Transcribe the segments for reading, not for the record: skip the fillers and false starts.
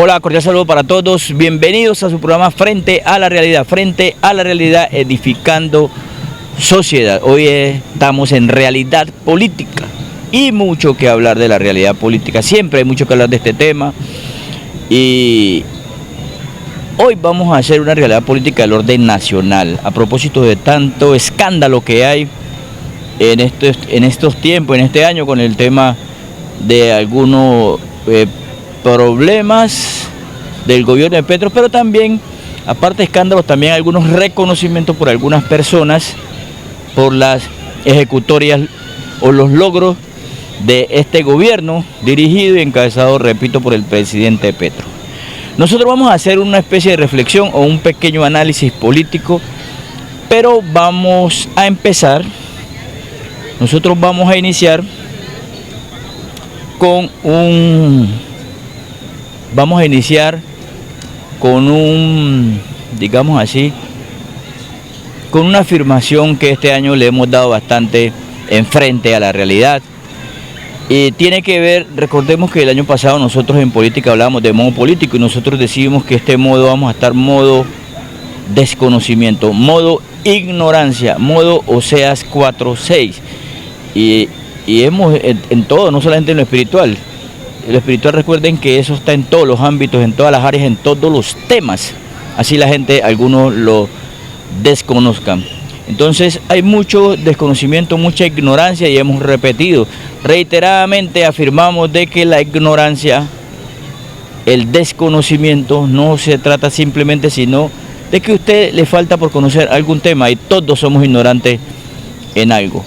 Hola, cordial saludo para todos. Bienvenidos a su programa Frente a la Realidad, edificando sociedad. Hoy estamos en realidad política y mucho que hablar de la realidad política. Siempre hay mucho que hablar de este tema y hoy vamos a hacer una realidad política del orden nacional. A propósito de tanto escándalo que hay en estos tiempos, en este año, con el tema de algunos problemas del gobierno de Petro, pero también, aparte de escándalos, también algunos reconocimientos por algunas personas por las ejecutorias o los logros de este gobierno dirigido y encabezado, repito, por el presidente Petro. Nosotros vamos a hacer una especie de reflexión o un pequeño análisis político, pero vamos a empezar, nosotros vamos a iniciar con digamos así, con una afirmación que este año le hemos dado bastante en frente a la realidad. Y tiene que ver, recordemos que el año pasado nosotros en política hablábamos de modo político y nosotros decidimos que este modo vamos a estar modo desconocimiento, modo ignorancia, modo Oseas 4:6. Y hemos en todo, no solamente en lo espiritual. Lo espiritual, recuerden que eso está en todos los ámbitos, en todas las áreas, en todos los temas. Así la gente, algunos lo desconozcan. Entonces hay mucho desconocimiento, mucha ignorancia y hemos repetido. Reiteradamente afirmamos de que la ignorancia, el desconocimiento, no se trata simplemente sino de que a usted le falta por conocer algún tema y todos somos ignorantes en algo.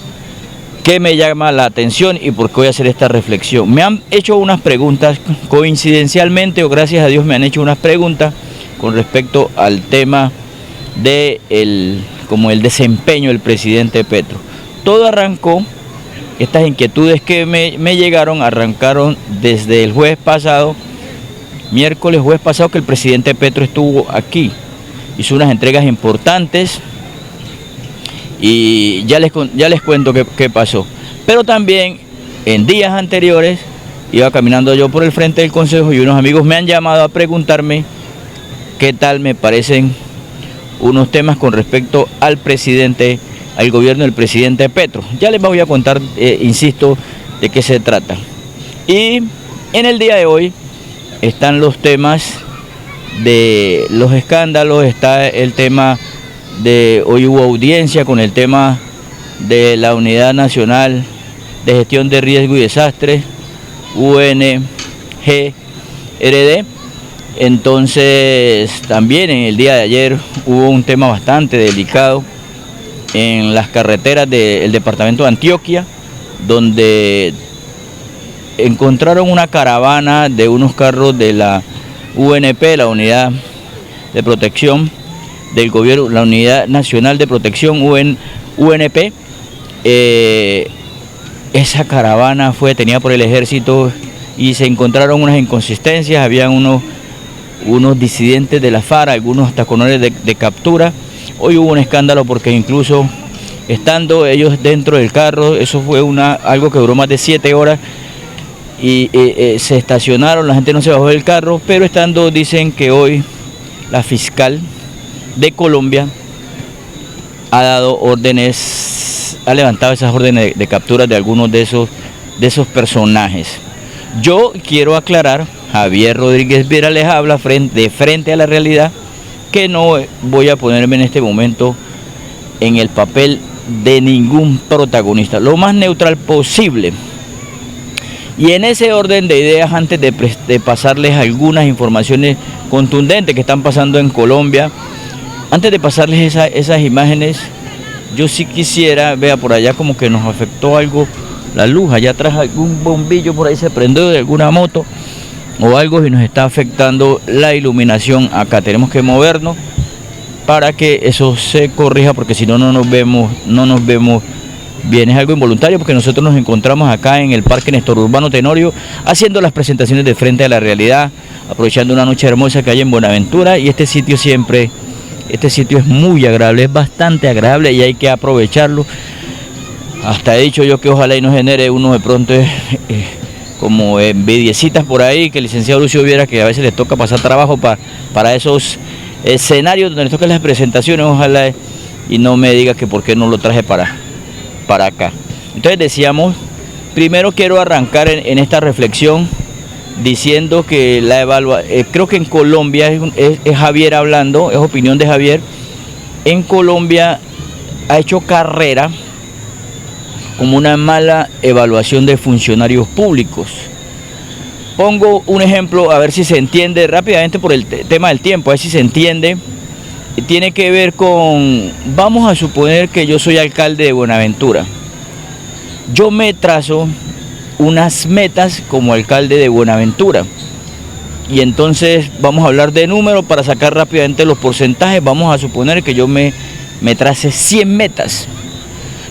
¿Qué me llama la atención y por qué voy a hacer esta reflexión? Me han hecho unas preguntas, coincidencialmente o gracias a Dios me han hecho unas preguntas con respecto al tema de el desempeño del presidente Petro. Todo arrancó, estas inquietudes que me llegaron, arrancaron desde el jueves pasado, jueves pasado, que el presidente Petro estuvo aquí, hizo unas entregas importantes. Y ya les cuento qué pasó. Pero también en días anteriores iba caminando yo por el frente del consejo y unos amigos me han llamado a preguntarme qué tal me parecen unos temas con respecto al gobierno del presidente Petro. Ya les voy a contar, insisto, de qué se trata. Y en el día de hoy están los temas de los escándalos, está el tema de hoy hubo audiencia con el tema de la Unidad Nacional de Gestión de Riesgo y Desastres, UNGRD. Entonces también en el día de ayer hubo un tema bastante delicado en las carreteras del departamento de Antioquia, donde encontraron una caravana de unos carros de la UNP, la Unidad de Protección del Gobierno, la Unidad Nacional de Protección, UNP. Esa caravana fue detenida por el ejército y se encontraron unas inconsistencias, habían unos disidentes de la FARC, algunos hasta con órdenes de captura. Hoy hubo un escándalo porque incluso estando ellos dentro del carro, eso fue algo que duró más de 7 horas y se estacionaron, la gente no se bajó del carro, pero dicen que hoy la fiscal de Colombia ha levantado esas órdenes de captura de algunos de esos personajes. Yo quiero aclarar, Javier Rodríguez Vera les habla de frente a la realidad, que no voy a ponerme en este momento en el papel de ningún protagonista, lo más neutral posible. Y en ese orden de ideas, antes de pasarles algunas informaciones contundentes que están pasando en Colombia, antes de pasarles esas imágenes, yo sí quisiera, vea por allá como que nos afectó algo, la luz, allá atrás algún bombillo por ahí se prendió de alguna moto o algo y nos está afectando la iluminación acá. Tenemos que movernos para que eso se corrija porque si no, no nos vemos bien. Es algo involuntario porque nosotros nos encontramos acá en el Parque Néstor Urbano Tenorio haciendo las presentaciones de Frente a la Realidad, aprovechando una noche hermosa que hay en Buenaventura y este sitio es muy agradable, es bastante agradable y hay que aprovecharlo. Hasta he dicho yo que ojalá y no genere uno de pronto como envidiecitas por ahí, que el licenciado Lucio viera que a veces les toca pasar trabajo para esos escenarios donde les tocan las presentaciones, ojalá y no me diga que por qué no lo traje para acá. Entonces decíamos, primero quiero arrancar en esta reflexión diciendo que creo que en Colombia, es Javier hablando, es opinión de Javier, en Colombia ha hecho carrera como una mala evaluación de funcionarios públicos. Pongo un ejemplo, a ver si se entiende rápidamente por el tema del tiempo, a ver si se entiende. Tiene que ver con, vamos a suponer que yo soy alcalde de Buenaventura. Yo me trazo unas metas como alcalde de Buenaventura. Y entonces vamos a hablar de números para sacar rápidamente los porcentajes. Vamos a suponer que yo me trace 100 metas.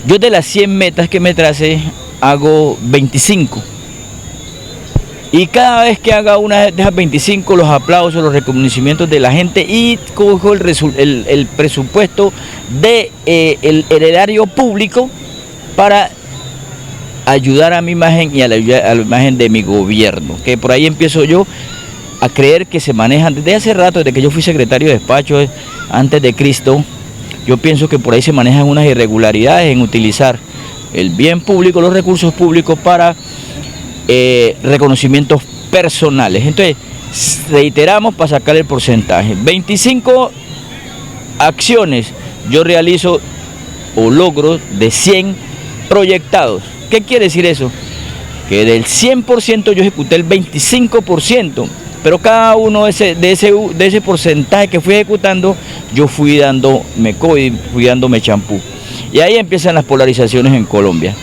Yo de las 100 metas que me trace hago 25. Y cada vez que haga una de esas 25, los aplausos, los reconocimientos de la gente y cojo el presupuesto del erario público para ayudar a mi imagen y a la imagen de mi gobierno. Que por ahí empiezo yo a creer que se manejan desde hace rato, desde que yo fui secretario de despacho antes de Cristo. Yo pienso que por ahí se manejan unas irregularidades en utilizar el bien público, los recursos públicos para reconocimientos personales. Entonces, reiteramos para sacar el porcentaje. 25 acciones yo realizo o logro de 100 proyectados. ¿Qué quiere decir eso? Que del 100% yo ejecuté el 25%. Pero cada uno de ese porcentaje que fui ejecutando, yo fui dándome COVID, fui dándome champú. Y ahí empiezan las polarizaciones en Colombia.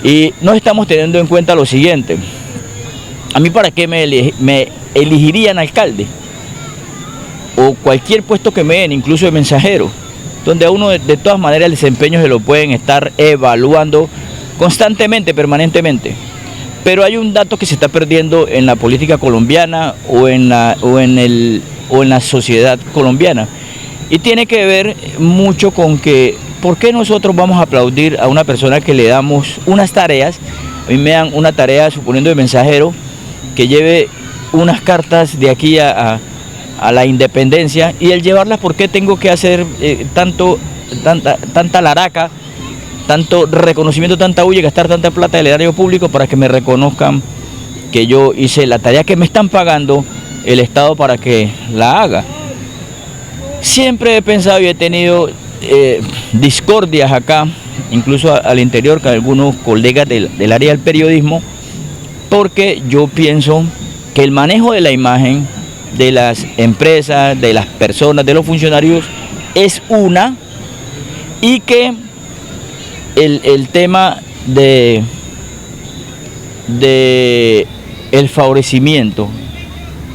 Y no estamos teniendo en cuenta lo siguiente. A mí, ¿para qué me elegirían alcalde? O cualquier puesto que me den, incluso de mensajero, donde a uno de todas maneras el desempeño se lo pueden estar evaluando constantemente, permanentemente. Pero hay un dato que se está perdiendo en la política colombiana o en la sociedad colombiana. Y tiene que ver mucho con que, ¿por qué nosotros vamos a aplaudir a una persona que le damos unas tareas? A mí me dan una tarea, suponiendo de mensajero, que lleve unas cartas de aquí a la independencia, y el llevarlas, ¿por qué tengo que hacer tanta laraca? Tanto reconocimiento, tanta bulla, gastar tanta plata del erario público para que me reconozcan que yo hice la tarea que me están pagando el Estado para que la haga. Siempre he pensado y he tenido discordias acá, incluso al interior con algunos colegas del área del periodismo, porque yo pienso que el manejo de la imagen de las empresas, de las personas, de los funcionarios es una, y que el tema de el favorecimiento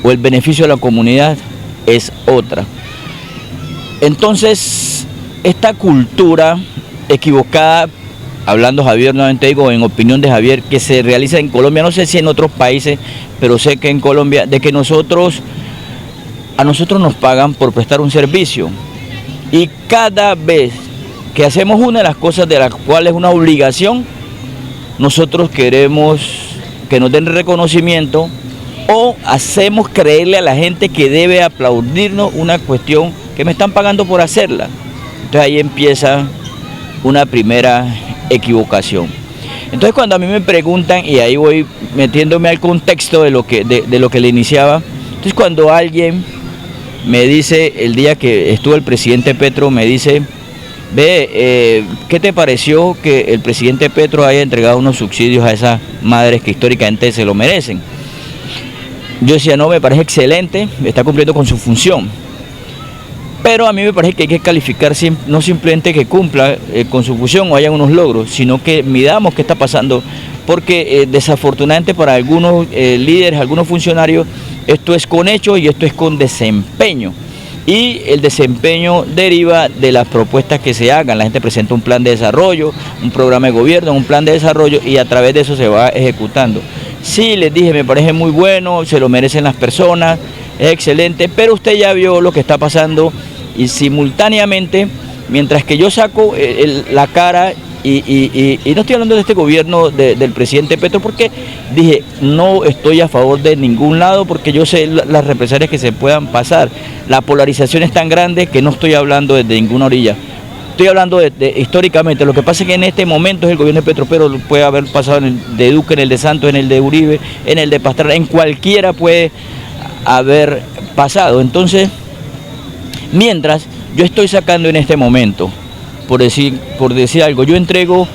o el beneficio a la comunidad es otra. Entonces, esta cultura equivocada, hablando Javier, nuevamente digo, en opinión de Javier, que se realiza en Colombia, no sé si en otros países, pero sé que en Colombia, de que a nosotros nos pagan por prestar un servicio, y cada vez que hacemos una de las cosas de las cuales es una obligación, nosotros queremos que nos den reconocimiento o hacemos creerle a la gente que debe aplaudirnos una cuestión que me están pagando por hacerla. Entonces ahí empieza una primera equivocación. Entonces cuando a mí me preguntan, y ahí voy metiéndome al contexto de lo que le iniciaba, entonces cuando alguien me dice, el día que estuvo el presidente Petro, me dice: ¿qué te pareció que el presidente Petro haya entregado unos subsidios a esas madres que históricamente se lo merecen? Yo decía, no, me parece excelente, está cumpliendo con su función. Pero a mí me parece que hay que calificar no simplemente que cumpla con su función o haya unos logros, sino que midamos qué está pasando, porque desafortunadamente para algunos líderes, algunos funcionarios, esto es con hechos y esto es con desempeño. Y el desempeño deriva de las propuestas que se hagan. La gente presenta un plan de desarrollo, un programa de gobierno, un plan de desarrollo, y a través de eso se va ejecutando. Sí, les dije, me parece muy bueno, se lo merecen las personas, es excelente, pero usted ya vio lo que está pasando, y simultáneamente, mientras que yo saco la cara y no estoy hablando de este gobierno del presidente Petro, porque dije, no estoy a favor de ningún lado, porque yo sé las represalias que se puedan pasar. La polarización es tan grande que no estoy hablando desde ninguna orilla. Estoy hablando históricamente. Lo que pasa es que en este momento es el gobierno de Petro, pero puede haber pasado en el de Duque, en el de Santos, en el de Uribe, en el de Pastrana, en cualquiera puede haber pasado. Entonces, mientras yo estoy sacando en este momento, por decir algo, yo entrego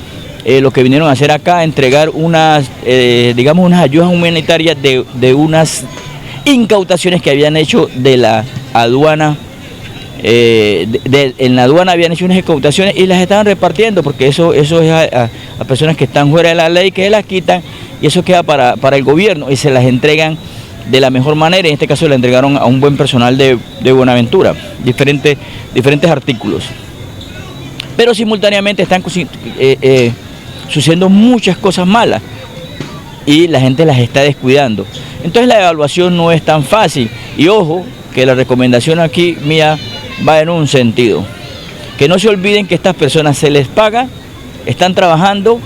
lo que vinieron a hacer acá, entregar unas, digamos, unas ayudas humanitarias de unas incautaciones que habían hecho de la aduana. En la aduana habían hecho unas incautaciones y las estaban repartiendo, porque eso es a personas que están fuera de la ley, que las quitan, y eso queda para el gobierno y se las entregan de la mejor manera. En este caso la entregaron a un buen personal de Buenaventura, diferentes artículos. Pero simultáneamente están sucediendo muchas cosas malas y la gente las está descuidando. Entonces la evaluación no es tan fácil, y ojo que la recomendación aquí mía va en un sentido: que no se olviden que estas personas se les paga, están trabajando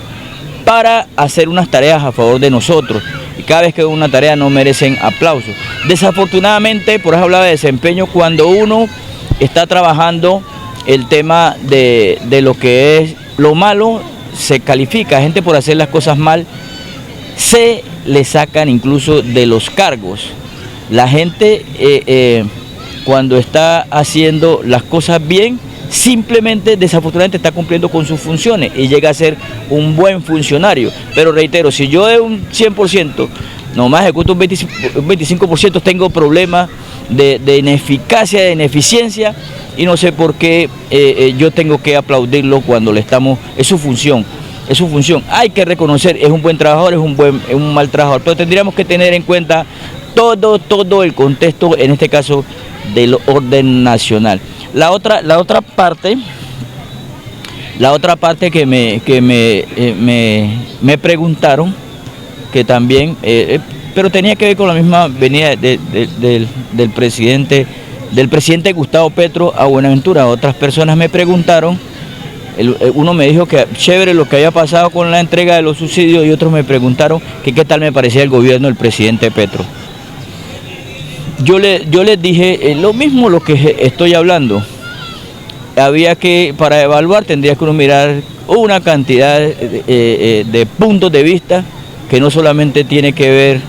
para hacer unas tareas a favor de nosotros, y cada vez que una tarea no merecen aplausos. Desafortunadamente, por eso hablaba de desempeño, cuando uno está trabajando el tema de lo que es lo malo, se califica. Gente por hacer las cosas mal, se le sacan incluso de los cargos. La gente cuando está haciendo las cosas bien, simplemente, desafortunadamente, está cumpliendo con sus funciones y llega a ser un buen funcionario. Pero reitero, si yo de un 100%, nomás ejecuto un 25%, tengo problemas de ineficacia, de ineficiencia, y no sé por qué yo tengo que aplaudirlo cuando le estamos, es su función. Es su función. Hay que reconocer, es un buen trabajador, es un mal trabajador, pero tendríamos que tener en cuenta todo el contexto, en este caso del orden nacional. La otra parte que me preguntaron, que también, pero tenía que ver con la misma venida del presidente Gustavo Petro a Buenaventura. Otras personas me preguntaron, uno me dijo que chévere lo que había pasado con la entrega de los subsidios, y otros me preguntaron que qué tal me parecía el gobierno del presidente Petro. Yo les dije lo mismo lo que estoy hablando. Había que, para evaluar, tendría que uno mirar una cantidad de puntos de vista, que no solamente tiene que ver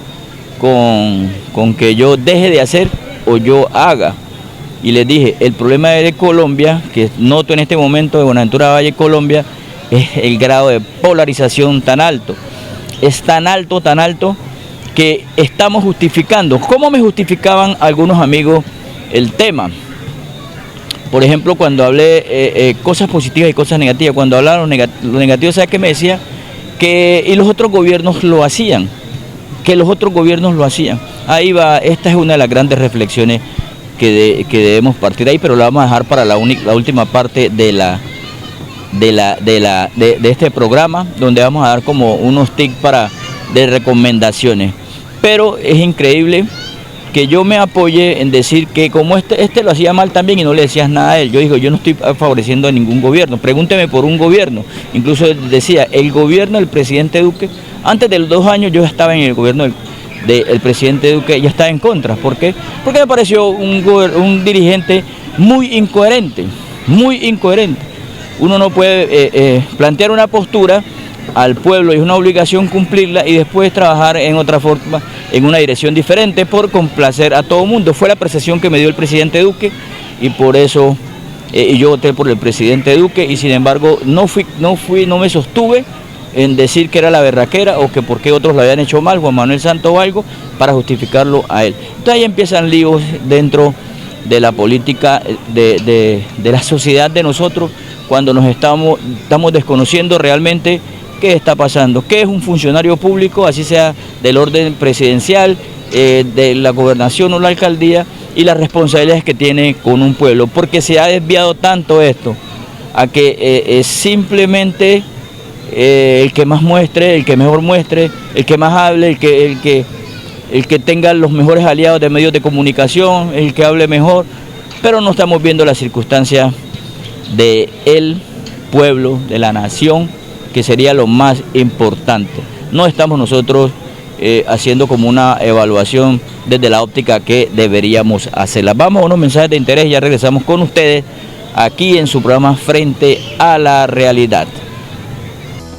con que yo deje de hacer o yo haga. Y les dije, el problema de Colombia, que noto en este momento de Buenaventura Valle, Colombia, es el grado de polarización tan alto. Es tan alto, que estamos justificando. ¿Cómo me justificaban algunos amigos el tema? Por ejemplo, cuando hablé cosas positivas y cosas negativas, cuando hablaron lo negativo, ¿sabes qué me decía? Y los otros gobiernos lo hacían, Ahí va, esta es una de las grandes reflexiones que debemos partir ahí, pero la vamos a dejar para la última parte de este programa, donde vamos a dar como unos tips de recomendaciones. Pero es increíble que yo me apoye en decir que como este lo hacía mal también y no le decías nada a él. Yo digo, yo no estoy favoreciendo a ningún gobierno, pregúnteme por un gobierno. Incluso decía, el gobierno del presidente Duque, antes de los 2 años yo estaba en el gobierno del presidente Duque, ya estaba en contra. ¿Por qué? Porque me pareció un dirigente muy incoherente. Uno no puede plantear una postura al pueblo, y es una obligación cumplirla, y después trabajar en otra forma, en una dirección diferente, por complacer a todo el mundo. Fue la apreciación que me dio el presidente Duque, y por eso yo voté por el presidente Duque, y sin embargo no me sostuve en decir que era la berraquera o que por qué otros lo habían hecho mal, Juan Manuel Santos o algo, para justificarlo a él. Entonces ahí empiezan líos dentro de la política de la sociedad de nosotros, cuando nos estamos desconociendo realmente qué está pasando, qué es un funcionario público, así sea del orden presidencial, de la gobernación o la alcaldía, y las responsabilidades que tiene con un pueblo, porque se ha desviado tanto esto a que simplemente el que más muestre, el que mejor muestre, el que más hable, el que tenga los mejores aliados de medios de comunicación, el que hable mejor, pero no estamos viendo las circunstancias del pueblo, de la nación, que sería lo más importante. No estamos nosotros haciendo como una evaluación desde la óptica que deberíamos hacerla. Vamos a unos mensajes de interés y ya regresamos con ustedes aquí en su programa Frente a la Realidad.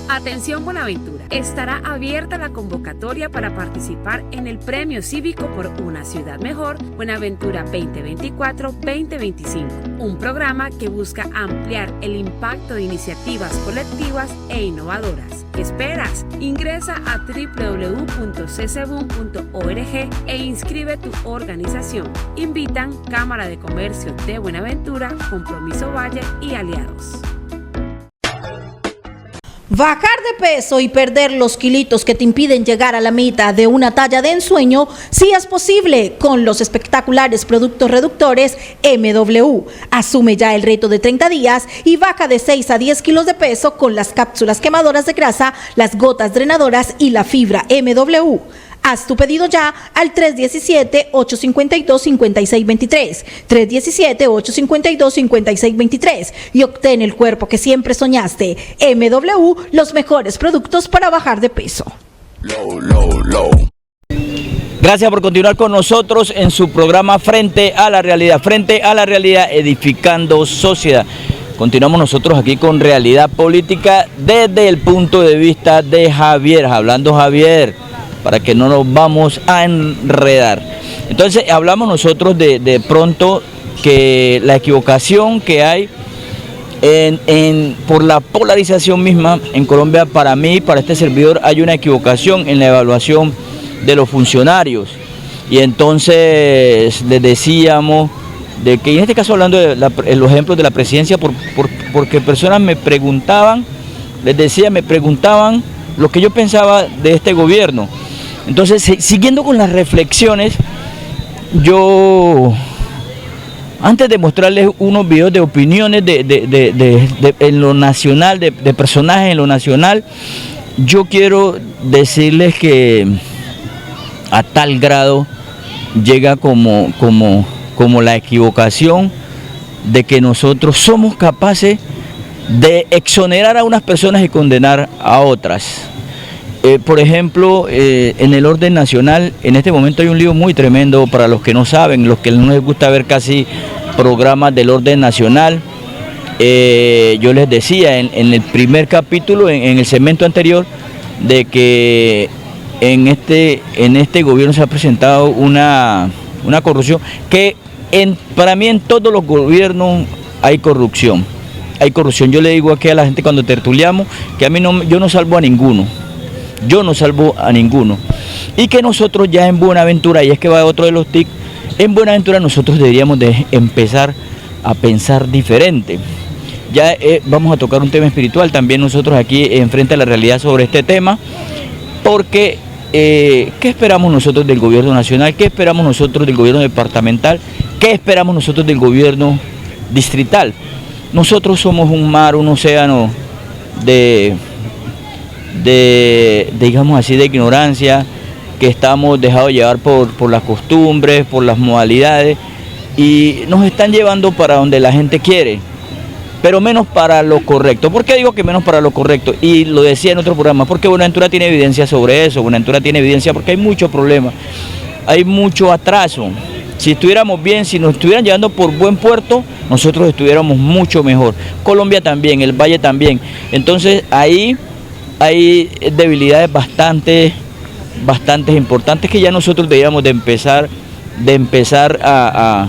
Atención Buenaventura, estará abierta la convocatoria para participar en el Premio Cívico por una Ciudad Mejor Buenaventura 2024-2025, un programa que busca ampliar el impacto de iniciativas colectivas e innovadoras. ¿Qué esperas? Ingresa a www.ccbun.org e inscribe tu organización. Invitan Cámara de Comercio de Buenaventura, Compromiso Valle y aliados. Bajar de peso y perder los kilitos que te impiden llegar a la meta de una talla de ensueño, sí es posible con los espectaculares productos reductores MW. Asume ya el reto de 30 días y baja de 6 a 10 kilos de peso con las cápsulas quemadoras de grasa, las gotas drenadoras y la fibra MW. Haz tu pedido ya al 317-852-5623, 317-852-5623 y obtén el cuerpo que siempre soñaste. MW, los mejores productos para bajar de peso. Gracias por continuar con nosotros en su programa Frente a la Realidad. Frente a la Realidad, edificando sociedad. Continuamos nosotros aquí con Realidad Política desde el punto de vista de Javier. Hablando Javier, para que no nos vamos a enredar. Entonces hablamos nosotros de pronto que la equivocación que hay por la polarización misma en Colombia, para mí, para este servidor, hay una equivocación en la evaluación de los funcionarios. Y entonces les decíamos de que, en este caso hablando de los ejemplos de la presidencia, porque personas me preguntaban, me preguntaban lo que yo pensaba de este gobierno. Entonces, siguiendo con las reflexiones, yo, antes de mostrarles unos videos de opiniones en lo nacional, de personajes en lo nacional, yo quiero decirles que a tal grado llega como la equivocación de que nosotros somos capaces de exonerar a unas personas y condenar a otras. Por ejemplo, en el orden nacional, en este momento hay un lío muy tremendo para los que no saben, los que no les gusta ver casi programas del orden nacional. Yo les decía en el primer capítulo, en el segmento anterior, de que en este gobierno se ha presentado una corrupción que para mí en todos los gobiernos hay corrupción. Hay corrupción. Yo le digo aquí a la gente cuando tertuliamos que yo no salvo a ninguno. Yo no salvo a ninguno. Y que nosotros ya en Buenaventura, y es que va otro de los tics, en Buenaventura nosotros deberíamos de empezar a pensar diferente. Ya vamos a tocar un tema espiritual también nosotros aquí en Frente a la Realidad sobre este tema, porque ¿qué esperamos nosotros del gobierno nacional? ¿Qué esperamos nosotros del gobierno departamental? ¿Qué esperamos nosotros del gobierno distrital? Nosotros somos un mar, un océano digamos así, de ignorancia, que estamos dejados llevar por las costumbres, por las modalidades, y nos están llevando para donde la gente quiere, pero menos para lo correcto. ¿Por qué digo que menos para lo correcto? Y lo decía en otro programa, porque Buenaventura tiene evidencia sobre eso. Buenaventura tiene evidencia porque hay muchos problemas, hay mucho atraso. Si estuviéramos bien, si nos estuvieran llevando por buen puerto, nosotros estuviéramos mucho mejor. Colombia también, el Valle también. Entonces ahí hay debilidades bastante importantes que ya nosotros deberíamos de empezar a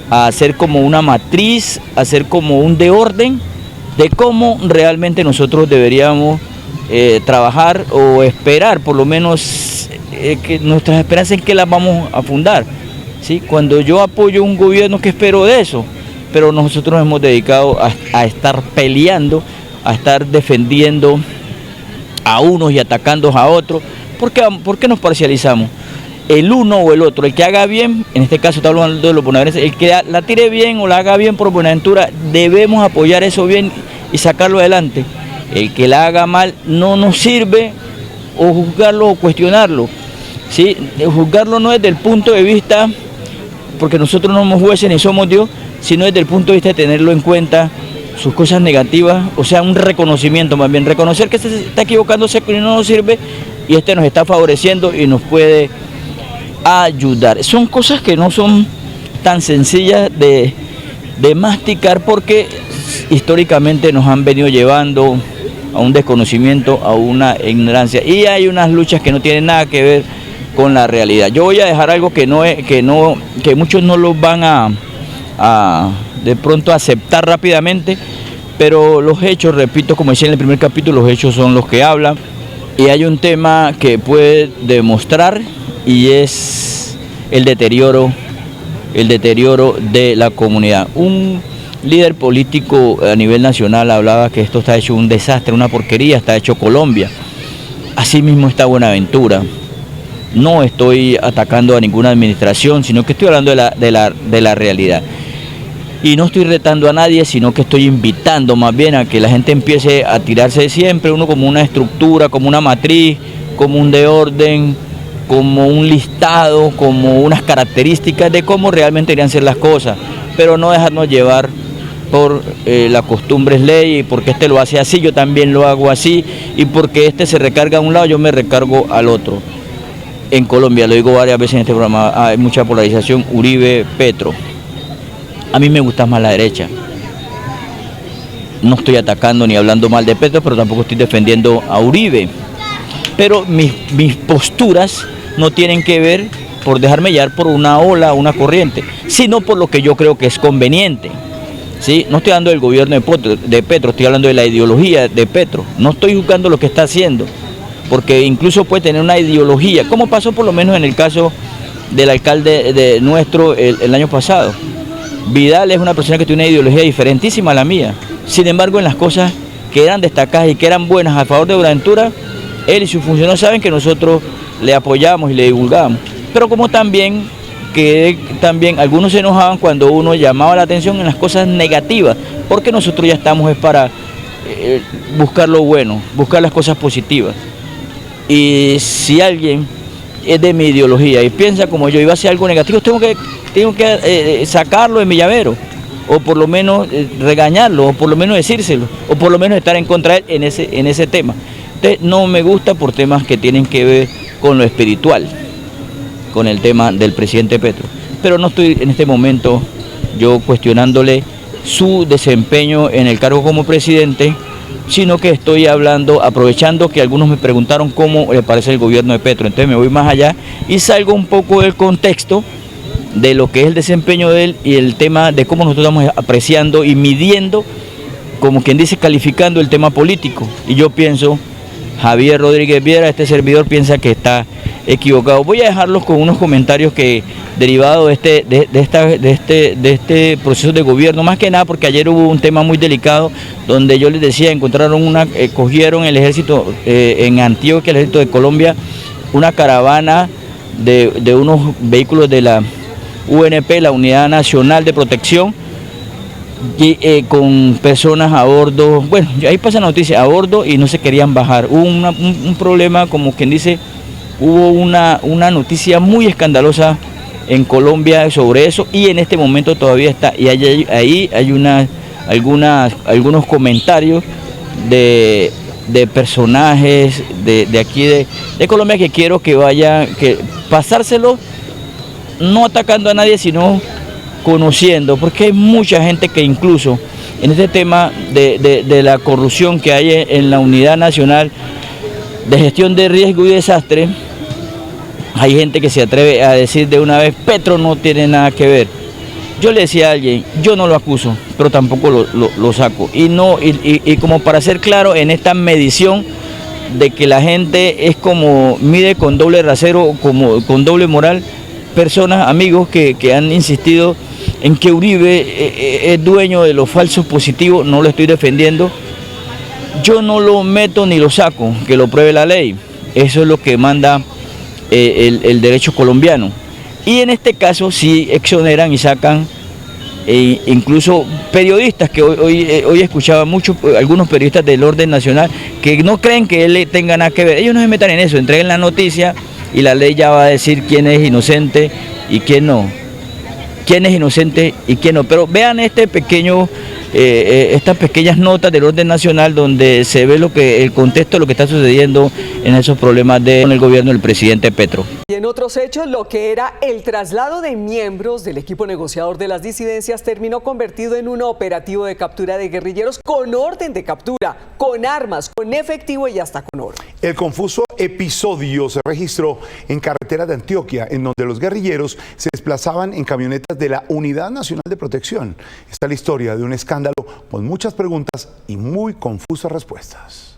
hacer como una matriz, a hacer como un de orden de cómo realmente nosotros deberíamos trabajar o esperar, por lo menos que nuestras esperanzas en que las vamos a fundar. ¿Sí? Cuando yo apoyo un gobierno, ¿qué espero de eso? Pero nosotros nos hemos dedicado a estar peleando, a estar defendiendo a unos y atacando a otros. ¿Por qué nos parcializamos? El uno o el otro, el que haga bien, en este caso está hablando de los bonaerenses, el que la tire bien o la haga bien por Buenaventura, debemos apoyar eso bien y sacarlo adelante. El que la haga mal no nos sirve o juzgarlo o cuestionarlo. ¿Sí? Juzgarlo no desde el punto de vista, porque nosotros no somos jueces ni somos Dios, sino desde el punto de vista de tenerlo en cuenta sus cosas negativas, o sea, un reconocimiento más bien, reconocer que se está equivocándose y no nos sirve, y nos está favoreciendo y nos puede ayudar. Son cosas que no son tan sencillas de masticar, porque históricamente nos han venido llevando a un desconocimiento, a una ignorancia, y hay unas luchas que no tienen nada que ver con la realidad. Yo voy a dejar algo que muchos no lo van a de pronto aceptar rápidamente, pero los hechos, repito, como decía en el primer capítulo, los hechos son los que hablan, y hay un tema que puede demostrar, y es el deterioro de la comunidad. Un líder político a nivel nacional hablaba que esto está hecho un desastre, una porquería, está hecho Colombia. Así mismo está Buenaventura. No estoy atacando a ninguna administración, sino que estoy hablando de la realidad. Y no estoy retando a nadie, sino que estoy invitando más bien a que la gente empiece a tirarse de siempre, uno como una estructura, como una matriz, como un de orden, como un listado, como unas características de cómo realmente deberían ser las cosas, pero no dejarnos llevar por la costumbre es ley, y porque este lo hace así, yo también lo hago así, y porque este se recarga a un lado, yo me recargo al otro. En Colombia, lo digo varias veces en este programa, hay mucha polarización, Uribe, Petro. A mí me gusta más la derecha. No estoy atacando ni hablando mal de Petro, pero tampoco estoy defendiendo a Uribe. Pero mis posturas no tienen que ver por dejarme llevar por una ola, una corriente, sino por lo que yo creo que es conveniente. ¿Sí? No estoy hablando del gobierno de Petro, estoy hablando de la ideología de Petro. No estoy juzgando lo que está haciendo, porque incluso puede tener una ideología, como pasó por lo menos en el caso del alcalde de nuestro el año pasado. Vidal es una persona que tiene una ideología diferentísima a la mía. Sin embargo, en las cosas que eran destacadas y que eran buenas a favor de Buenaventura, él y sus funcionarios saben que nosotros le apoyamos y le divulgamos. Pero como también algunos se enojaban cuando uno llamaba la atención en las cosas negativas, porque nosotros ya estamos para buscar lo bueno, buscar las cosas positivas. Y si alguien es de mi ideología y piensa como yo y va a hacer algo negativo, tengo que sacarlo de mi llavero, o por lo menos regañarlo, o por lo menos decírselo, o por lo menos estar en contra de él en ese tema. Entonces, no me gusta por temas que tienen que ver con lo espiritual, con el tema del presidente Petro. Pero no estoy en este momento yo cuestionándole su desempeño en el cargo como presidente, sino que estoy hablando, aprovechando que algunos me preguntaron cómo le parece el gobierno de Petro. Entonces me voy más allá y salgo un poco del contexto de lo que es el desempeño de él y el tema de cómo nosotros estamos apreciando y midiendo, como quien dice, calificando el tema político. Y yo pienso, Javier Rodríguez Viera, este servidor, piensa que está equivocado. Voy a dejarlos con unos comentarios que derivados de este proceso de gobierno, más que nada porque ayer hubo un tema muy delicado donde yo les decía, cogieron el ejército en Antioquia, el ejército de Colombia, una caravana de unos vehículos de la UNP, la Unidad Nacional de Protección, y, con personas a bordo. Bueno, ahí pasa la noticia, a bordo, y no se querían bajar. Hubo un problema, como quien dice, hubo una noticia muy escandalosa en Colombia sobre eso, y en este momento todavía está, y ahí hay algunos comentarios de personajes de aquí de Colombia que quiero que pasárselo, no atacando a nadie, sino conociendo, porque hay mucha gente que incluso en este tema de la corrupción que hay en la Unidad Nacional de Gestión de Riesgo y Desastre, hay gente que se atreve a decir de una vez, Petro no tiene nada que ver. Yo le decía a alguien, yo no lo acuso, pero tampoco lo saco. Y como para ser claro, en esta medición de que la gente es como mide con doble rasero, como con doble moral, personas, amigos que han insistido en que Uribe es dueño de los falsos positivos, no lo estoy defendiendo. Yo no lo meto ni lo saco, que lo pruebe la ley. Eso es lo que manda el derecho colombiano. Y en este caso sí exoneran y sacan incluso periodistas, que hoy escuchaba algunos periodistas del orden nacional que no creen que él tenga nada que ver. Ellos no se metan en eso, entreguen la noticia y la ley ya va a decir quién es inocente y quién no. Quién es inocente y quién no. Pero vean este pequeño estas pequeñas notas del orden nacional donde se ve el contexto de lo que está sucediendo en esos problemas con el gobierno del presidente Petro. Y en otros hechos, lo que era el traslado de miembros del equipo negociador de las disidencias terminó convertido en un operativo de captura de guerrilleros con orden de captura, con armas, con efectivo y hasta con oro. El confuso episodio se registró en carretera de Antioquia, en donde los guerrilleros se desplazaban en camionetas de la Unidad Nacional de Protección. Esta es la historia de un escándalo con muchas preguntas y muy confusas respuestas.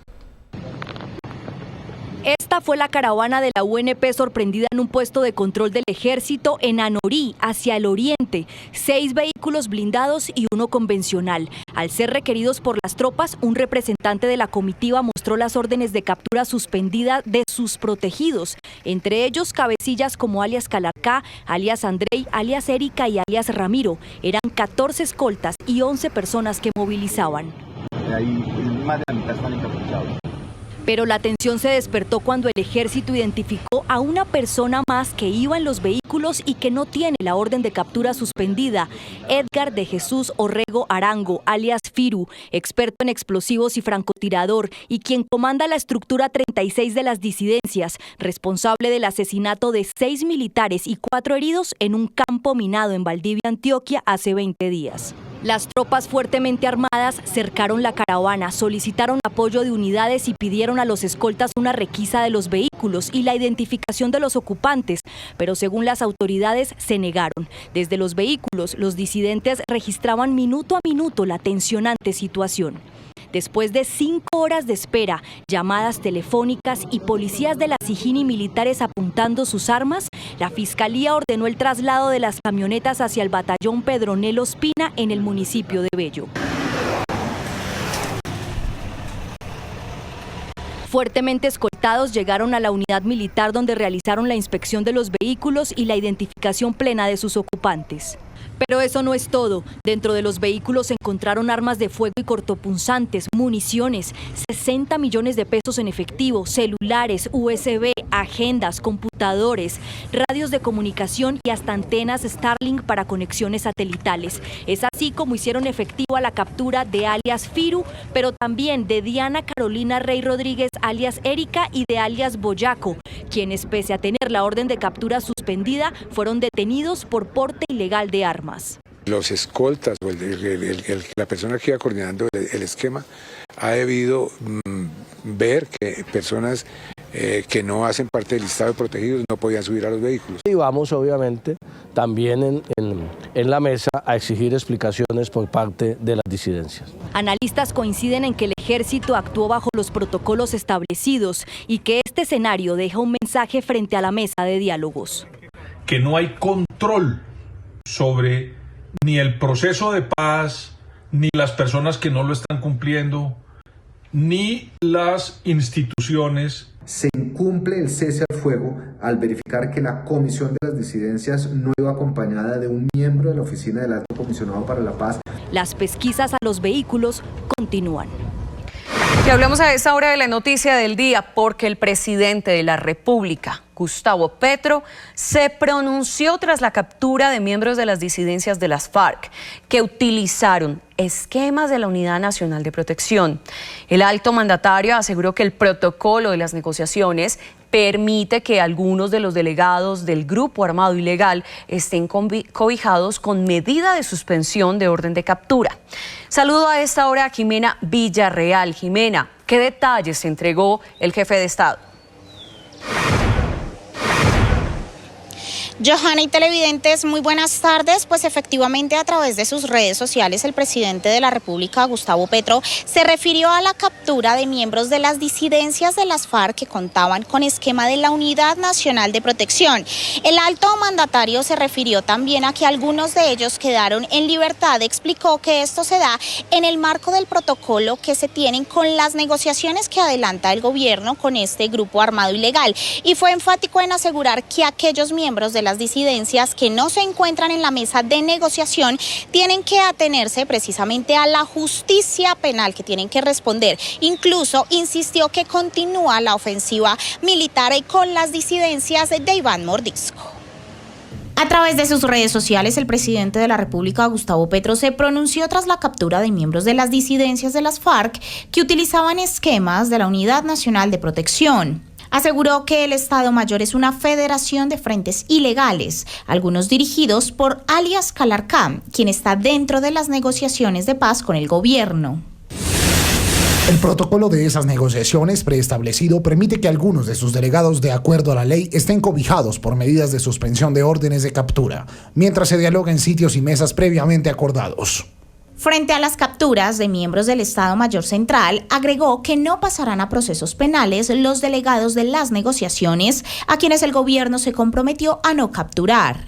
Esta fue la caravana de la UNP sorprendida en un puesto de control del ejército en Anorí, hacia el oriente. 6 vehículos blindados y uno convencional. Al ser requeridos por las tropas, un representante de la comitiva mostró las órdenes de captura suspendida de sus protegidos, entre ellos cabecillas como alias Calarcá, alias Andrei, alias Erika y alias Ramiro. Eran 14 escoltas y 11 personas que movilizaban. Más de la mitad están encapuchados. Pero la tensión se despertó cuando el ejército identificó a una persona más que iba en los vehículos y que no tiene la orden de captura suspendida. Edgar de Jesús Orrego Arango, alias Firu, experto en explosivos y francotirador, y quien comanda la estructura 36 de las disidencias, responsable del asesinato de 6 militares y 4 heridos en un campo minado en Valdivia, Antioquia, hace 20 días. Las tropas fuertemente armadas cercaron la caravana, solicitaron apoyo de unidades y pidieron a los escoltas una requisa de los vehículos y la identificación de los ocupantes, pero según las autoridades se negaron. Desde los vehículos, los disidentes registraban minuto a minuto la tensionante situación. Después de 5 horas de espera, llamadas telefónicas y policías de la SIJIN y militares apuntando sus armas, la Fiscalía ordenó el traslado de las camionetas hacia el batallón Pedronel Ospina en el municipio de Bello. Fuertemente escoltados llegaron a la unidad militar donde realizaron la inspección de los vehículos y la identificación plena de sus ocupantes. Pero eso no es todo. Dentro de los vehículos se encontraron armas de fuego y cortopunzantes, municiones, 60 millones de pesos en efectivo, celulares, USB, agendas, computadores, radios de comunicación y hasta antenas Starlink para conexiones satelitales. Es así como hicieron efectiva la captura de alias Firu, pero también de Diana Carolina Rey Rodríguez alias Erika y de alias Boyaco, quienes pese a tener la orden de captura suspendida, fueron detenidos por porte ilegal de armas. Los escoltas o la persona que iba coordinando el esquema ha debido ver que personas que no hacen parte del listado de protegidos no podían subir a los vehículos. Y vamos obviamente también en la mesa a exigir explicaciones por parte de las disidencias. Analistas coinciden en que el ejército actuó bajo los protocolos establecidos y que este escenario deja un mensaje frente a la mesa de diálogos. Que no hay control sobre ni el proceso de paz, ni las personas que no lo están cumpliendo, ni las instituciones. Se incumple el cese al fuego al verificar que la Comisión de las Disidencias no iba acompañada de un miembro de la Oficina del Alto Comisionado para la Paz. Las pesquisas a los vehículos continúan. Y hablamos a esta hora de la noticia del día porque el presidente de la República, Gustavo Petro, se pronunció tras la captura de miembros de las disidencias de las FARC que utilizaron esquemas de la Unidad Nacional de Protección. El alto mandatario aseguró que el protocolo de las negociaciones permite que algunos de los delegados del grupo armado ilegal estén cobijados con medida de suspensión de orden de captura. Saludo a esta hora a Jimena Villarreal. Jimena, ¿qué detalles entregó el jefe de Estado? Johanna y televidentes, muy buenas tardes. Pues efectivamente a través de sus redes sociales el presidente de la República, Gustavo Petro, se refirió a la captura de miembros de las disidencias de las FARC que contaban con esquema de la Unidad Nacional de Protección. El alto mandatario se refirió también a que algunos de ellos quedaron en libertad. Explicó que esto se da en el marco del protocolo que se tienen con las negociaciones que adelanta el gobierno con este grupo armado ilegal, y fue enfático en asegurar que aquellos miembros de las disidencias que no se encuentran en la mesa de negociación tienen que atenerse precisamente a la justicia penal que tienen que responder. Incluso insistió que continúa la ofensiva militar con las disidencias de Iván Mordisco. A través de sus redes sociales, el presidente de la República, Gustavo Petro, se pronunció tras la captura de miembros de las disidencias de las FARC que utilizaban esquemas de la Unidad Nacional de Protección. Aseguró que el Estado Mayor es una federación de frentes ilegales, algunos dirigidos por alias Calarcam, quien está dentro de las negociaciones de paz con el gobierno. El protocolo de esas negociaciones preestablecido permite que algunos de sus delegados, de acuerdo a la ley, estén cobijados por medidas de suspensión de órdenes de captura, mientras se dialoga en sitios y mesas previamente acordados. Frente a las capturas de miembros del Estado Mayor Central, agregó que no pasarán a procesos penales los delegados de las negociaciones a quienes el gobierno se comprometió a no capturar.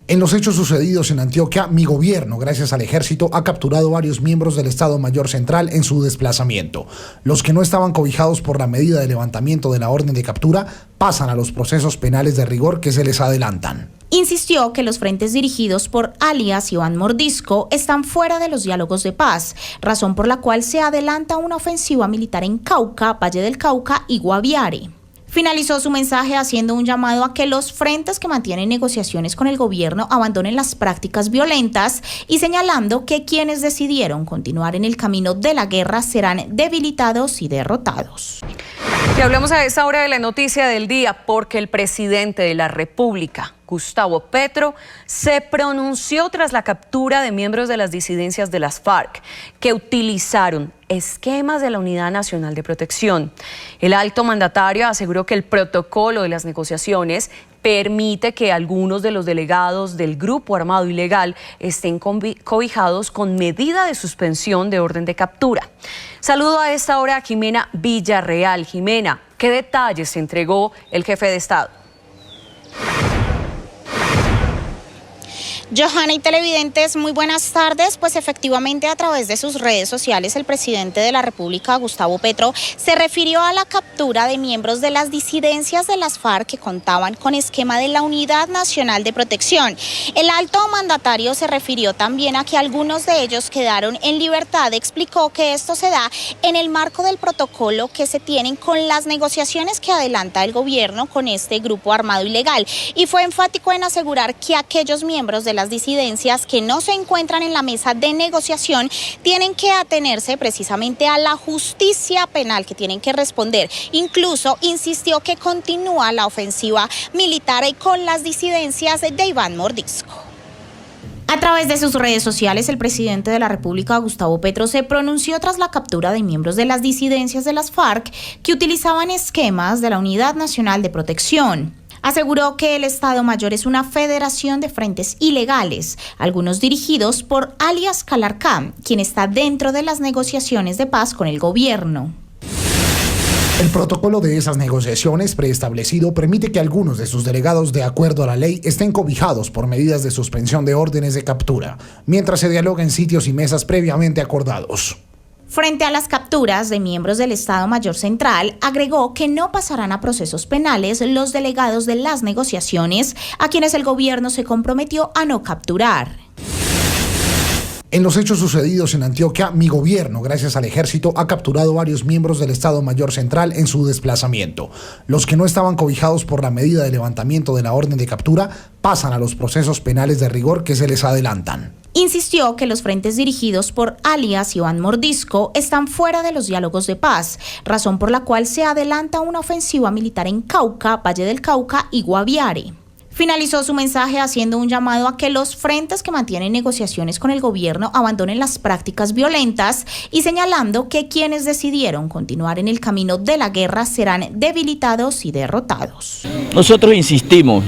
En los hechos sucedidos en Antioquia, mi gobierno, gracias al ejército, ha capturado varios miembros del Estado Mayor Central en su desplazamiento. Los que no estaban cobijados por la medida de levantamiento de la orden de captura pasan a los procesos penales de rigor que se les adelantan. Insistió que los frentes dirigidos por alias Iván Mordisco están fuera de los diálogos de paz, razón por la cual se adelanta una ofensiva militar en Cauca, Valle del Cauca y Guaviare. Finalizó su mensaje haciendo un llamado a que los frentes que mantienen negociaciones con el gobierno abandonen las prácticas violentas y señalando que quienes decidieron continuar en el camino de la guerra serán debilitados y derrotados. Y hablemos a esta hora de la noticia del día porque el presidente de la República, Gustavo Petro, se pronunció tras la captura de miembros de las disidencias de las FARC que utilizaron esquemas de la Unidad Nacional de Protección. El alto mandatario aseguró que el protocolo de las negociaciones permite que algunos de los delegados del grupo armado ilegal estén cobijados con medida de suspensión de orden de captura. Saludo a esta hora a Jimena Villarreal. Jimena, ¿qué detalles entregó el jefe de Estado? Johanna y televidentes, muy buenas tardes. Pues efectivamente, a través de sus redes sociales, el presidente de la República, Gustavo Petro, se refirió a la captura de miembros de las disidencias de las FARC que contaban con esquema de la Unidad Nacional de Protección. El alto mandatario se refirió también a que algunos de ellos quedaron en libertad. Explicó que esto se da en el marco del protocolo que se tienen con las negociaciones que adelanta el gobierno con este grupo armado ilegal. Y fue enfático en asegurar que aquellos miembros de las disidencias que no se encuentran en la mesa de negociación tienen que atenerse precisamente a la justicia penal que tienen que responder. Incluso insistió que continúa la ofensiva militar con las disidencias de Iván Mordisco. A través de sus redes sociales, el presidente de la República, Gustavo Petro, se pronunció tras la captura de miembros de las disidencias de las FARC que utilizaban esquemas de la Unidad Nacional de Protección. Aseguró que el Estado Mayor es una federación de frentes ilegales, algunos dirigidos por alias Calarcam, quien está dentro de las negociaciones de paz con el gobierno. El protocolo de esas negociaciones preestablecido permite que algunos de sus delegados, de acuerdo a la ley, estén cobijados por medidas de suspensión de órdenes de captura, mientras se dialoga en sitios y mesas previamente acordados. Frente a las capturas de miembros del Estado Mayor Central, agregó que no pasarán a procesos penales los delegados de las negociaciones a quienes el gobierno se comprometió a no capturar. En los hechos sucedidos en Antioquia, mi gobierno, gracias al ejército, ha capturado varios miembros del Estado Mayor Central en su desplazamiento. Los que no estaban cobijados por la medida de levantamiento de la orden de captura pasan a los procesos penales de rigor que se les adelantan. Insistió que los frentes dirigidos por alias Iván Mordisco están fuera de los diálogos de paz, razón por la cual se adelanta una ofensiva militar en Cauca, Valle del Cauca y Guaviare. Finalizó su mensaje haciendo un llamado a que los frentes que mantienen negociaciones con el gobierno abandonen las prácticas violentas y señalando que quienes decidieron continuar en el camino de la guerra serán debilitados y derrotados. Nosotros insistimos,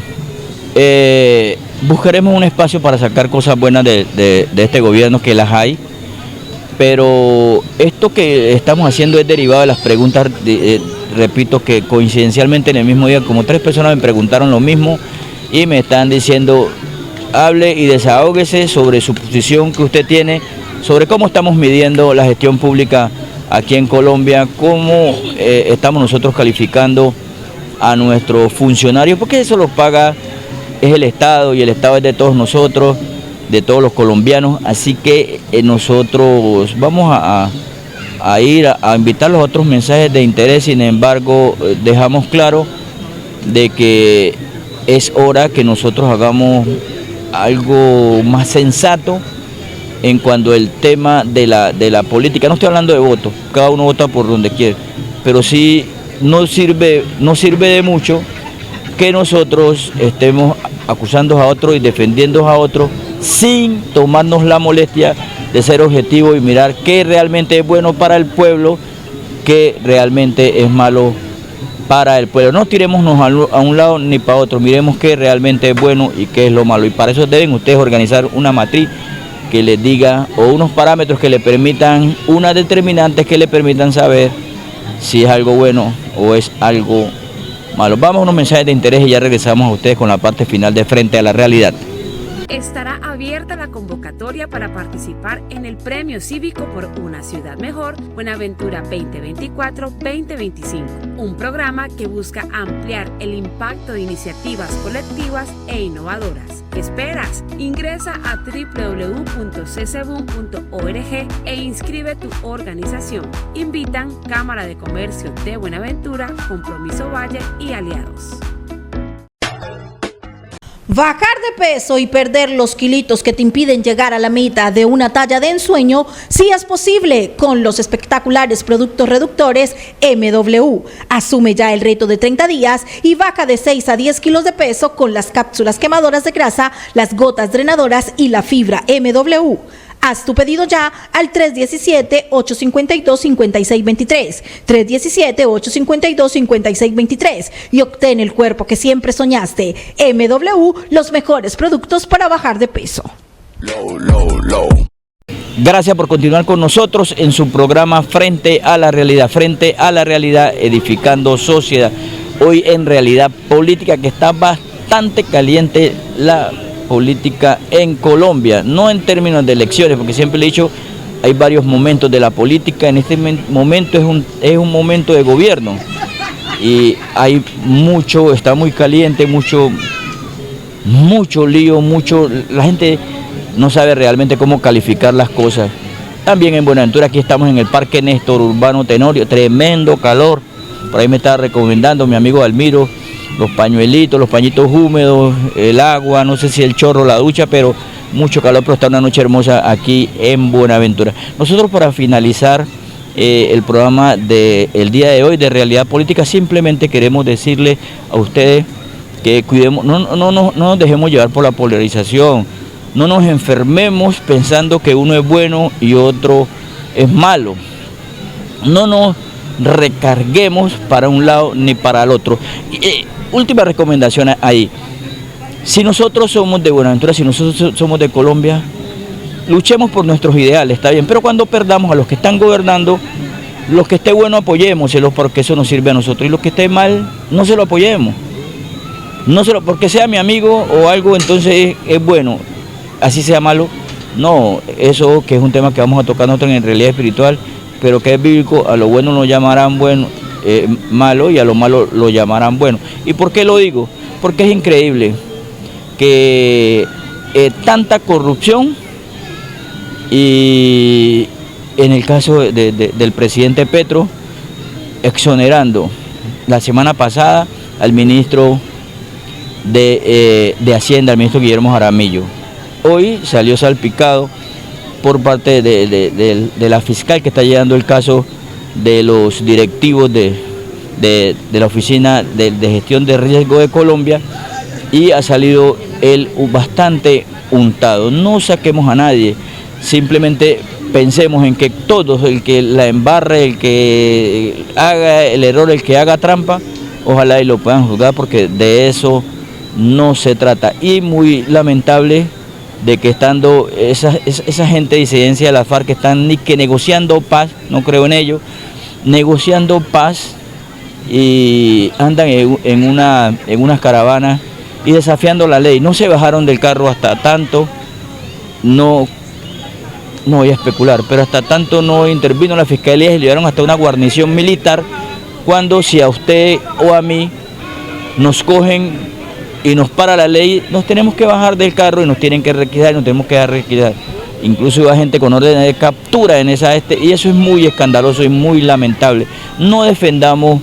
buscaremos un espacio para sacar cosas buenas de este gobierno, que las hay, pero esto que estamos haciendo es derivado de las preguntas, repito que coincidencialmente en el mismo día como 3 personas me preguntaron lo mismo y me están diciendo, hable y desahóguese sobre su posición que usted tiene, sobre cómo estamos midiendo la gestión pública aquí en Colombia, cómo estamos nosotros calificando a nuestros funcionarios, porque eso los paga es el Estado y el Estado es de todos nosotros, de todos los colombianos, así que nosotros vamos a ir a invitar los otros mensajes de interés. Sin embargo, dejamos claro de que es hora que nosotros hagamos algo más sensato en cuanto al tema de la política. No estoy hablando de votos, cada uno vota por donde quiere, pero sí no sirve de mucho que nosotros estemos acusando a otros y defendiendo a otros sin tomarnos la molestia de ser objetivos y mirar qué realmente es bueno para el pueblo, qué realmente es malo para el pueblo. No tirémonos a un lado ni para otro, miremos qué realmente es bueno y qué es lo malo. Y para eso deben ustedes organizar una matriz que les diga, o unos parámetros que le permitan, unas determinantes que le permitan saber si es algo bueno o es algo malo. Vamos a unos mensajes de interés y ya regresamos a ustedes con la parte final de Frente a la Realidad. Estará abierta la convocatoria para participar en el Premio Cívico por una Ciudad Mejor Buenaventura 2024-2025, un programa que busca ampliar el impacto de iniciativas colectivas e innovadoras. ¿Qué esperas? Ingresa a www.ccbun.org e inscribe tu organización. Invitan Cámara de Comercio de Buenaventura, Compromiso Valle y aliados. Bajar de peso y perder los kilitos que te impiden llegar a la meta de una talla de ensueño sí es posible con los espectaculares productos reductores MW. Asume ya el reto de 30 días y baja de 6 a 10 kilos de peso con las cápsulas quemadoras de grasa, las gotas drenadoras y la fibra MW. Haz tu pedido ya al 317-852-5623, 317-852-5623 y obtén el cuerpo que siempre soñaste. MW, los mejores productos para bajar de peso. Gracias por continuar con nosotros en su programa Frente a la Realidad, edificando sociedad. Hoy en Realidad Política, que está bastante caliente la política en Colombia, no en términos de elecciones, porque siempre le he dicho, hay varios momentos de la política. En este momento es un momento de gobierno y hay mucho, está muy caliente, mucho lío, la gente no sabe realmente cómo calificar las cosas. También en Buenaventura, aquí estamos en el Parque Néstor Urbano Tenorio, tremendo calor, por ahí me estaba recomendando mi amigo Almiro, los pañuelitos, los pañitos húmedos, el agua, no sé si el chorro, la ducha, pero mucho calor, pero está una noche hermosa aquí en Buenaventura. Nosotros, para finalizar el programa del día de hoy de Realidad Política, simplemente queremos decirle a ustedes que cuidemos, no nos dejemos llevar por la polarización, no nos enfermemos pensando que uno es bueno y otro es malo, no nos recarguemos para un lado ni para el otro. Última recomendación ahí, si nosotros somos de Buenaventura, si nosotros somos de Colombia, luchemos por nuestros ideales, está bien, pero cuando perdamos a los que están gobernando, los que esté bueno apoyémoselos, porque eso nos sirve a nosotros, y los que esté mal, no se lo apoyemos, porque sea mi amigo o algo, entonces es bueno, así sea malo, no, eso que es un tema que vamos a tocar nosotros en Realidad Espiritual, pero que es bíblico, a lo bueno lo llamarán bueno, malo, y a lo malo lo llamarán bueno. ¿Y por qué lo digo? Porque es increíble que tanta corrupción, y en el caso del presidente Petro, exonerando la semana pasada al ministro de Hacienda, al ministro Guillermo Jaramillo. Hoy salió salpicado por parte de la fiscal que está llevando el caso de los directivos de la Oficina de Gestión de Riesgo de Colombia, y ha salido él bastante untado. No saquemos a nadie, simplemente pensemos en que todos, el que la embarre, el que haga el error, el que haga trampa, ojalá y lo puedan juzgar, porque de eso no se trata. Y muy lamentable de que estando esa gente de disidencia de la FARC que están ni que negociando paz, no creo en ello, negociando paz, y andan en unas caravanas y desafiando la ley. No se bajaron del carro hasta tanto, no voy a especular, pero hasta tanto no intervino la fiscalía y le llevaron hasta una guarnición militar, cuando si a usted o a mí nos cogen y nos para la ley, nos tenemos que bajar del carro y nos tienen que requisar, nos tenemos que dejar requisar. Incluso iba gente con órdenes de captura en y eso es muy escandaloso y muy lamentable. No defendamos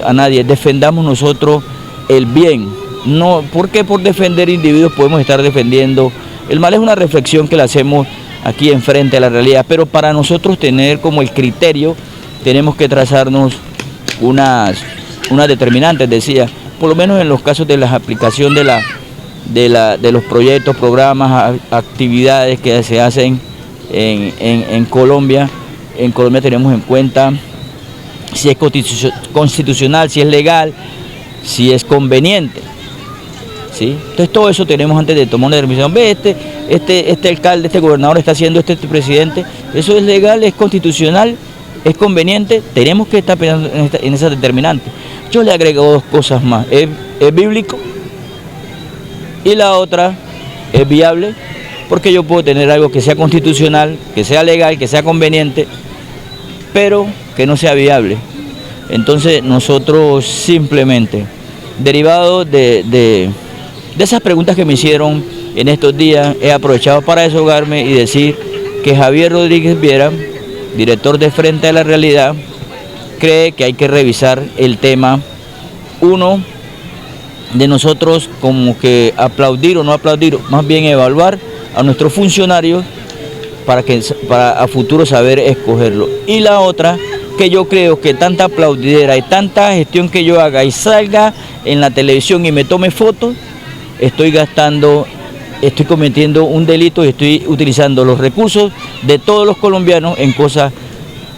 a nadie, defendamos nosotros el bien. No, porque por defender individuos podemos estar defendiendo. El mal es una reflexión que la hacemos aquí enfrente a la realidad, pero para nosotros tener como el criterio, tenemos que trazarnos unas determinantes, decía, por lo menos en los casos de la aplicación de los proyectos, programas, actividades que se hacen en Colombia. En Colombia tenemos en cuenta si es constitucional, si es legal, si es conveniente. ¿Sí? Entonces todo eso tenemos antes de tomar una determinación. Ve, este alcalde, este gobernador está haciendo este presidente, eso es legal, es constitucional, es conveniente, tenemos que estar pensando en esa determinante. Yo le agrego dos cosas más, es bíblico y la otra es viable, porque yo puedo tener algo que sea constitucional, que sea legal, que sea conveniente, pero que no sea viable. Entonces nosotros simplemente, derivado de esas preguntas que me hicieron en estos días, he aprovechado para desahogarme y decir que Javier Rodríguez Viera, director de Frente a la Realidad, cree que hay que revisar el tema, uno, de nosotros como que aplaudir o no aplaudir, más bien evaluar a nuestros funcionarios para a futuro saber escogerlo. Y la otra, que yo creo que tanta aplaudidera y tanta gestión que yo haga y salga en la televisión y me tome fotos, estoy cometiendo un delito y estoy utilizando los recursos de todos los colombianos en cosas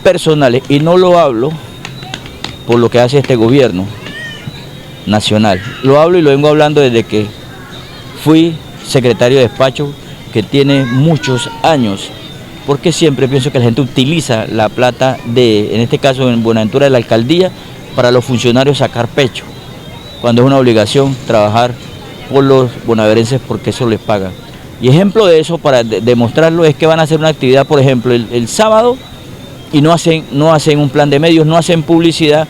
personales. Y no lo hablo por lo que hace este gobierno nacional. Lo hablo y lo vengo hablando desde que fui secretario de despacho, que tiene muchos años, porque siempre pienso que la gente utiliza la plata en este caso en Buenaventura de la alcaldía, para los funcionarios sacar pecho, cuando es una obligación trabajar por los bonaverenses porque eso les pagan. Y ejemplo de eso, para demostrarlo, es que van a hacer una actividad, por ejemplo, el sábado, y no hacen un plan de medios, no hacen publicidad,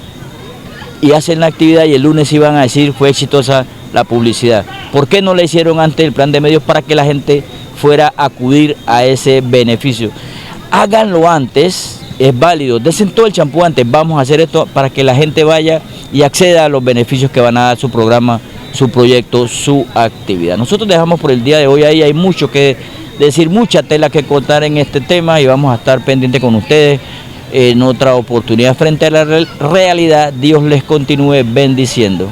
y hacen la actividad y el lunes iban a decir fue exitosa la publicidad. ¿Por qué no le hicieron antes el plan de medios para que la gente fuera a acudir a ese beneficio? Háganlo antes, es válido, desen todo el champú antes, vamos a hacer esto para que la gente vaya y acceda a los beneficios que van a dar su programa, su proyecto, su actividad. Nosotros dejamos por el día de hoy ahí, hay mucho que decir, mucha tela que cortar en este tema y vamos a estar pendientes con ustedes en otra oportunidad. Frente a la realidad, Dios les continúe bendiciendo.